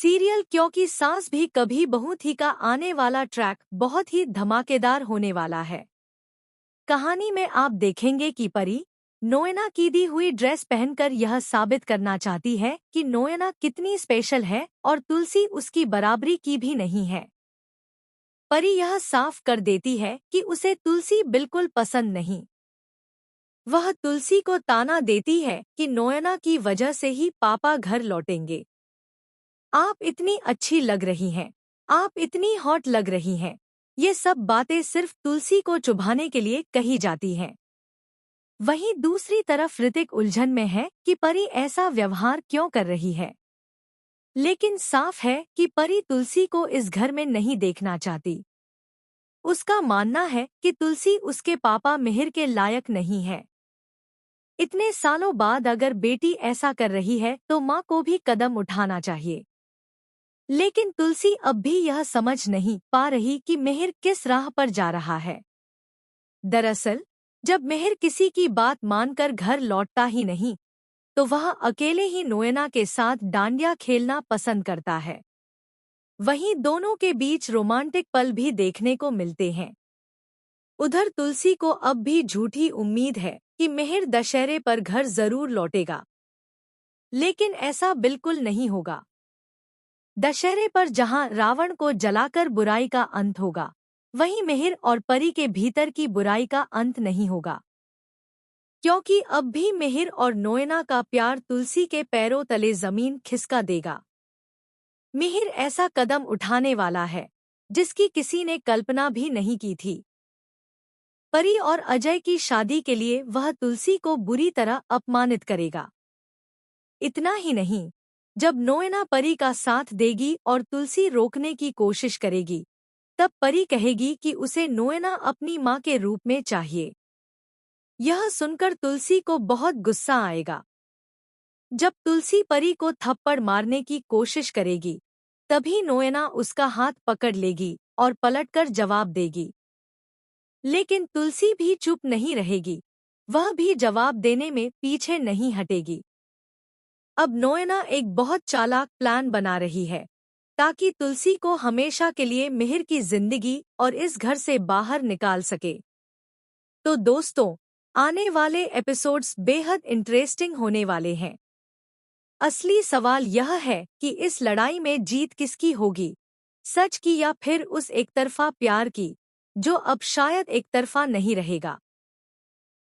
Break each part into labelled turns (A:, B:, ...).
A: Serial क्योंकि सास भी कभी बहू थी का आने वाला ट्रैक बहुत ही धमाकेदार होने वाला है। कहानी में आप देखेंगे कि परी नोएना की दी हुई ड्रेस पहनकर यह साबित करना चाहती है कि नोएना कितनी स्पेशल है और तुलसी उसकी बराबरी की भी नहीं है। परी यह साफ कर देती है कि उसे तुलसी बिल्कुल पसंद नहीं। वह तुलसी को ताना देती है कि नोएना की वजह से ही पापा घर लौटेंगे। आप इतनी अच्छी लग रही हैं, आप इतनी हॉट लग रही हैं। ये सब बातें सिर्फ तुलसी को चुभाने के लिए कही जाती हैं। वहीं दूसरी तरफ ऋतिक उलझन में है कि परी ऐसा व्यवहार क्यों कर रही है। लेकिन साफ है कि परी तुलसी को इस घर में नहीं देखना चाहती। उसका मानना है कि तुलसी उसके पापा मिहिर के लायक नहीं है। इतने सालों बाद अगर बेटी ऐसा कर रही है तो माँ को भी कदम उठाना चाहिए। लेकिन तुलसी अब भी यह समझ नहीं पा रही कि मिहिर किस राह पर जा रहा है। दरअसल जब मिहिर किसी की बात मानकर घर लौटता ही नहीं तो वह अकेले ही नोएना के साथ डांडिया खेलना पसंद करता है। वहीं दोनों के बीच रोमांटिक पल भी देखने को मिलते हैं। उधर तुलसी को अब भी झूठी उम्मीद है कि मिहिर दशहरे पर घर जरूर लौटेगा। लेकिन ऐसा बिल्कुल नहीं होगा। दशहरे पर जहां रावण को जलाकर बुराई का अंत होगा, वहीं मिहिर और परी के भीतर की बुराई का अंत नहीं होगा। क्योंकि अब भी मिहिर और नोएना का प्यार तुलसी के पैरों तले जमीन खिसका देगा। मिहिर ऐसा कदम उठाने वाला है जिसकी किसी ने कल्पना भी नहीं की थी। परी और अजय की शादी के लिए वह तुलसी को बुरी तरह अपमानित करेगा। इतना ही नहीं, जब नोएना परी का साथ देगी और तुलसी रोकने की कोशिश करेगी, तब परी कहेगी कि उसे नोएना अपनी माँ के रूप में चाहिए। यह सुनकर तुलसी को बहुत गुस्सा आएगा। जब तुलसी परी को थप्पड़ मारने की कोशिश करेगी, तभी नोएना उसका हाथ पकड़ लेगी और पलटकर जवाब देगी। लेकिन तुलसी भी चुप नहीं रहेगी, वह भी जवाब देने में पीछे नहीं हटेगी। अब नोएना एक बहुत चालाक प्लान बना रही है ताकि तुलसी को हमेशा के लिए मिहिर की जिंदगी और इस घर से बाहर निकाल सके। तो दोस्तों, आने वाले एपिसोड्स बेहद इंटरेस्टिंग होने वाले हैं। असली सवाल यह है कि इस लड़ाई में जीत किसकी होगी, सच की या फिर उस एकतरफा प्यार की, जो अब शायद एकतरफा नहीं रहेगा।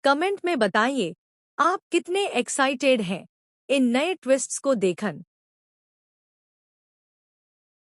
A: कमेंट में बताइए, आप कितने एक्साइटेड हैं इन नए ट्विस्ट्स को देखन।